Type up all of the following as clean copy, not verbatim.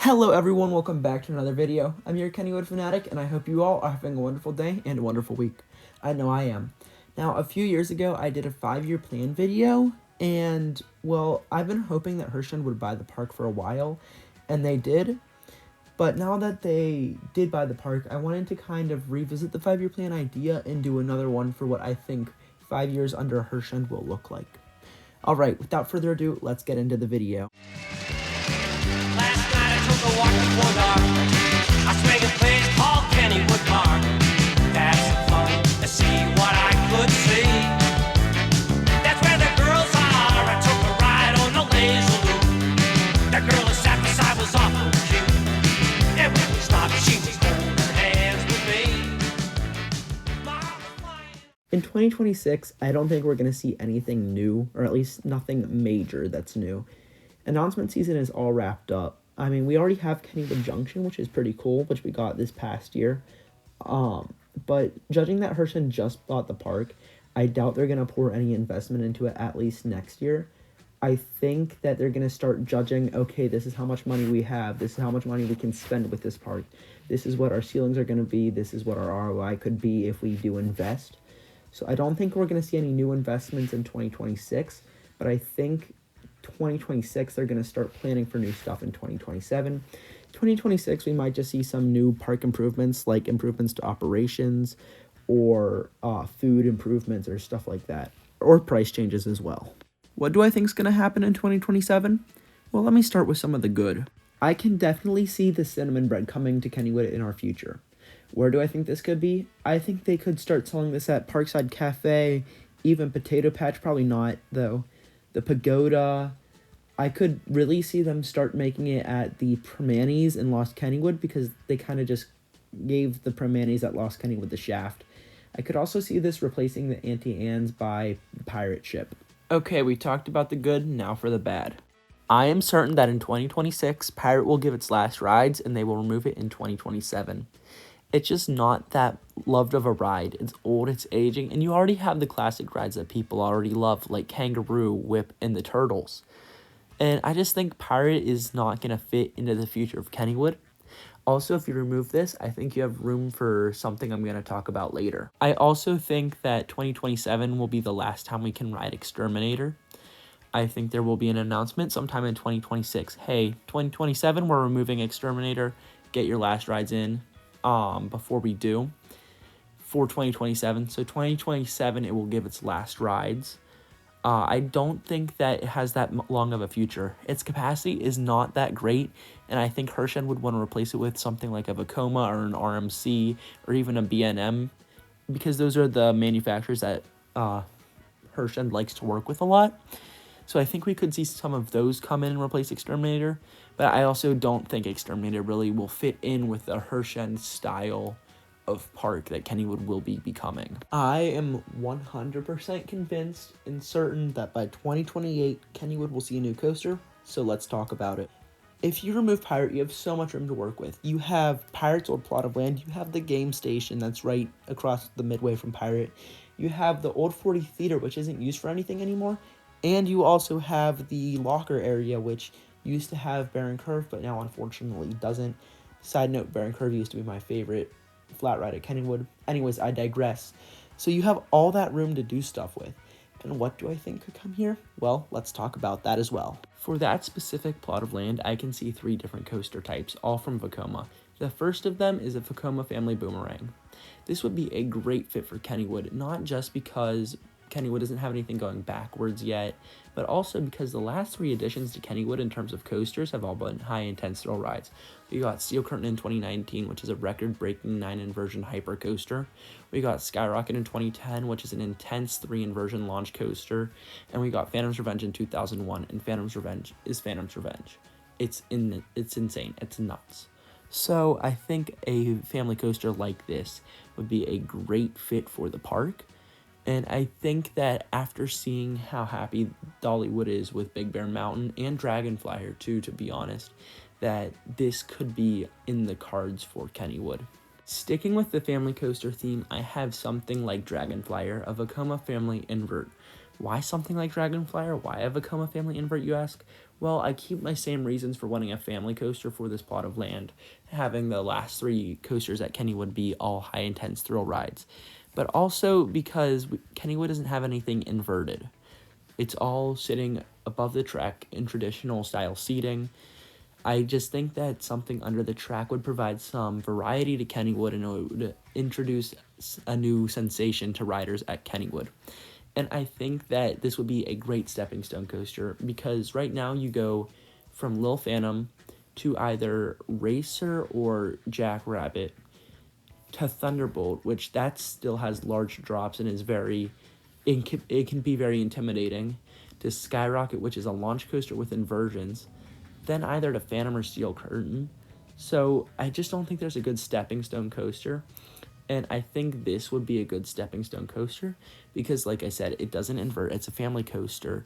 Hello everyone, welcome back to another video. I'm your Kennywood fanatic, and I hope you all are having a wonderful day and a wonderful week. I know I am. Now, a few years ago, I did a 5-year plan video, and, well, I've been hoping that Hershend would buy the park for a while, and they did. But now that they did buy the park, I wanted to kind of revisit the 5-year plan idea and do another one for what I think 5 years under Hershend will look like. Alright, without further ado, let's get into the video. Last night I took a walk before dark. I swing a place called Kennywood Park. Had some fun to see what I could see. That's where the girls are. I took a ride on the laser loop. The girl I sat beside was awful cute. And when we stopped, she was holding hands with me. Mom was flying. In 2026, I don't think we're going to see anything new, or at least nothing major that's new. Announcement season is all wrapped up. I mean, we already have Kennywood Junction, which is pretty cool, which we got this past year. But judging that Hershend just bought the park, I doubt they're going to pour any investment into it at least next year. I think that they're going to start judging, okay, this is how much money we have. This is how much money we can spend with this park. This is what our ceilings are going to be. This is what our ROI could be if we do invest. So I don't think we're going to see any new investments in 2026, but I think 2026 they're going to start planning for new stuff in 2027. 2026 we might just see some new park improvements, like improvements to operations or food improvements or stuff like that, or price changes as well. What do I think is going to happen in 2027? Well, let me start with some of the good. I can definitely see the cinnamon bread coming to Kennywood in our future. Where do I think this could be? I think they could start selling this at Parkside Cafe, even Potato Patch, probably not though. The Pagoda. I could really see them start making it at the Primanti's in Lost Kennywood, because they kind of just gave the Primanti's at Lost Kennywood the shaft. I could also see this replacing the Auntie Anne's by Pirate Ship. Okay, we talked about the good, now for the bad. I am certain that in 2026, Pirate will give its last rides, and they will remove it in 2027. It's just not that loved of a ride. It's old, it's aging, and you already have the classic rides that people already love, like Kangaroo, Whip, and the Turtles. And I just think Pirate is not going to fit into the future of Kennywood. Also, if you remove this, I think you have room for something I'm going to talk about later. I also think that 2027 will be the last time we can ride Exterminator. I think there will be an announcement sometime in 2026. Hey, 2027, we're removing Exterminator. Get your last rides in before we do for 2027. So 2027, it will give its last rides. I don't think that it has that long of a future. Its capacity is not that great, and I think Hershend would want to replace it with something like a Vekoma or an RMC or even a B&M, because those are the manufacturers that Hershend likes to work with a lot. So I think we could see some of those come in and replace Exterminator, but I also don't think Exterminator really will fit in with the Hershend style of park that Kennywood will be becoming. I am 100% convinced and certain that by 2028, Kennywood will see a new coaster, so let's talk about it. If you remove Pirate, you have so much room to work with. You have Pirate's old plot of land, you have the game station that's right across the midway from Pirate, you have the old 40 Theater, which isn't used for anything anymore, and you also have the locker area, which used to have Baron Curve, but now unfortunately doesn't. Side note, Baron Curve used to be my favorite flat ride at Kennywood. Anyways, I digress. So you have all that room to do stuff with. And what do I think could come here? Well, let's talk about that as well. For that specific plot of land, I can see 3 different coaster types, all from Vekoma. The first of them is a Vekoma Family Boomerang. This would be a great fit for Kennywood, not just because Kennywood doesn't have anything going backwards yet, but also because the last 3 additions to Kennywood in terms of coasters have all been high-intense thrill rides. We got Steel Curtain in 2019, which is a record-breaking 9-inversion hyper coaster. We got Skyrocket in 2010, which is an intense 3-inversion launch coaster. And we got Phantom's Revenge in 2001, and Phantom's Revenge is Phantom's Revenge. It's insane. It's nuts. So I think a family coaster like this would be a great fit for the park. And I think that after seeing how happy Dollywood is with Big Bear Mountain and Dragonflyer too, to be honest, that this could be in the cards for Kennywood. Sticking with the family coaster theme, I have something like Dragonflyer, a Vekoma family invert. Why something like Dragonflyer? Why a Vekoma family invert, you ask? Well, I keep my same reasons for wanting a family coaster for this plot of land, having the last three coasters at Kennywood be all high intense thrill rides, but also because Kennywood doesn't have anything inverted. It's all sitting above the track in traditional style seating. I just think that something under the track would provide some variety to Kennywood and it would introduce a new sensation to riders at Kennywood. And I think that this would be a great stepping stone coaster because right now you go from Lil Phantom to either Racer or Jackrabbit to Thunderbolt, which that still has large drops and is it can be very intimidating, to Skyrocket, which is a launch coaster with inversions, then either to Phantom or Steel Curtain. So I just don't think there's a good stepping stone coaster. And I think this would be a good stepping stone coaster because, like I said, it doesn't invert. It's a family coaster,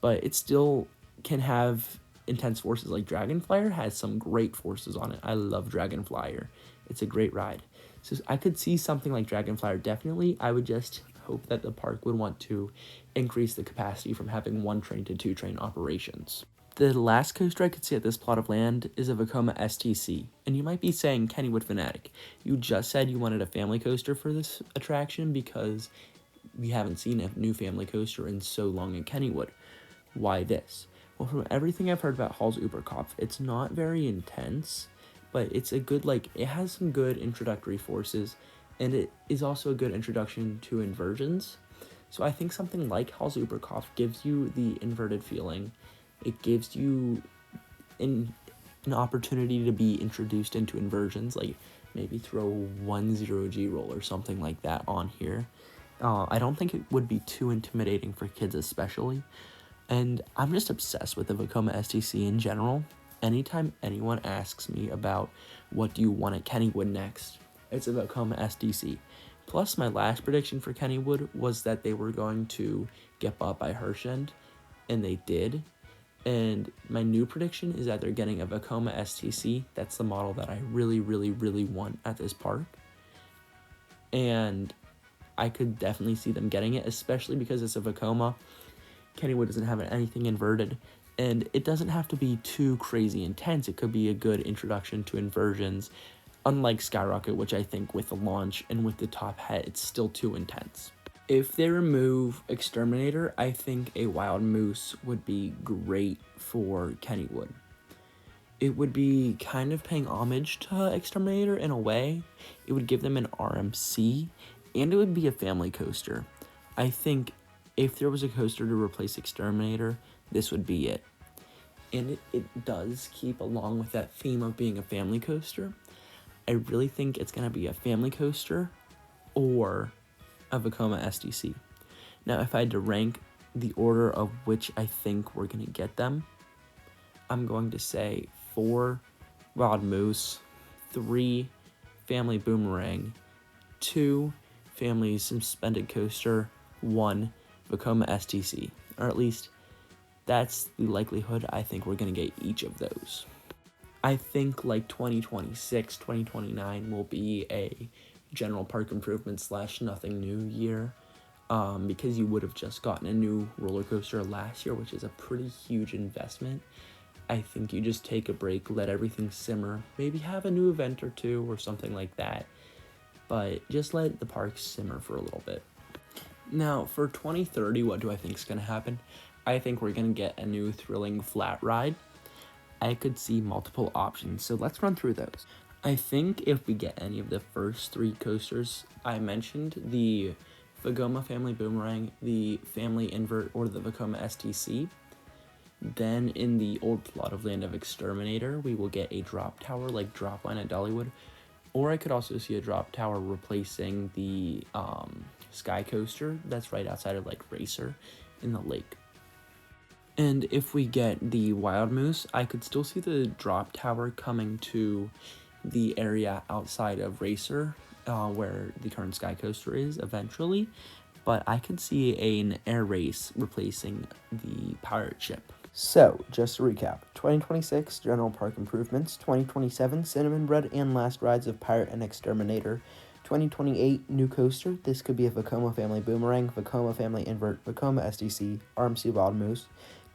but it still can have intense forces. Like Dragonflyer has some great forces on it. I love Dragonflyer. It's a great ride. So I could see something like Dragonflyer definitely. I would just hope that the park would want to increase the capacity from having one train to two train operations. The last coaster I could see at this plot of land is a Vekoma STC. And you might be saying, Kennywood Fanatic, you just said you wanted a family coaster for this attraction because we haven't seen a new family coaster in so long at Kennywood. Why this? Well, from everything I've heard about Hall's Uberkopf, it's not very intense, but it's a good, it has some good introductory forces, and it is also a good introduction to inversions. So I think something like Hall's Uberkopf gives you the inverted feeling. It gives you an opportunity to be introduced into inversions, like maybe throw 10G roll or something like that on here. I don't think it would be too intimidating for kids especially. And I'm just obsessed with the Vekoma STC in general. Anytime anyone asks me about what do you want at Kennywood next, it's a Vekoma STC. Plus, my last prediction for Kennywood was that they were going to get bought by Hershend, and they did. And my new prediction is that they're getting a Vekoma STC. That's the model that I really, really, really want at this park. And I could definitely see them getting it, especially because it's a Vekoma. Kennywood doesn't have anything inverted. And it doesn't have to be too crazy intense. It could be a good introduction to inversions. Unlike Skyrocket, which I think with the launch and with the top hat, it's still too intense. If they remove Exterminator, I think a Wild Moose would be great for Kennywood. It would be kind of paying homage to Exterminator in a way. It would give them an RMC, and it would be a family coaster. I think if there was a coaster to replace Exterminator, this would be it. And it does keep along with that theme of being a family coaster. I really think it's going to be a family coaster or a Vekoma STC. Now, if I had to rank the order of which I think we're going to get them, I'm going to say 4 Wild Moose, 3 Family Boomerang, 2 Family Suspended Coaster, 1 Vekoma STC. Or at least that's the likelihood I think we're going to get each of those. I think 2026, 2029 will be a general park improvement / nothing new year, because you would have just gotten a new roller coaster last year, which is a pretty huge investment. I think you just take a break, let everything simmer, maybe have a new event or two or something like that, but just let the park simmer for a little bit. Now, for 2030, what do I think is going to happen? I think we're going to get a new thrilling flat ride. I could see multiple options, so let's run through those. I think if we get any of the first 3 coasters I mentioned, the Vekoma Family Boomerang, the Family Invert, or the Vekoma STC, then in the old plot of Land of Exterminator, we will get a drop tower like Dropline at Dollywood, or I could also see a drop tower replacing the Sky Coaster that's right outside of Racer in the lake. And if we get the Wild Moose, I could still see the drop tower coming to the area outside of Racer, where the current Sky Coaster is eventually, but I could see an air race replacing the pirate ship. So, just to recap, 2026 General Park Improvements, 2027 Cinnamon Bread and Last Rides of Pirate and Exterminator, 2028 New Coaster, this could be a Vekoma Family Boomerang, Vekoma Family Invert, Vekoma SDC, RMC Wild Moose,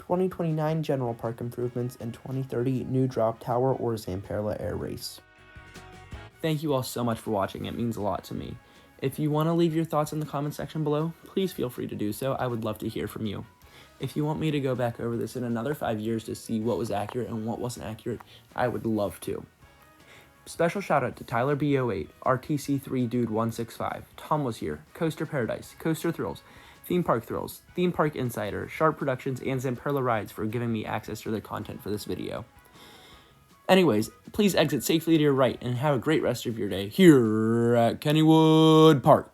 2029 general park improvements, and 2030 new drop tower or Zamperla air race. Thank you all so much for watching. It means a lot to me. If you want to leave your thoughts in the comment section below, please feel free to do so. I would love to hear from you. If you want me to go back over this in another 5 years to see what was accurate and what wasn't accurate, I would love to. Special shout out to Tyler B08, RTC3 Dude 165, Tom Was Here, Coaster Paradise, Coaster Thrills, Theme Park Thrills, Theme Park Insider, Sharp Productions, and Zamperla Rides for giving me access to their content for this video. Anyways, please exit safely to your right and have a great rest of your day here at Kennywood Park.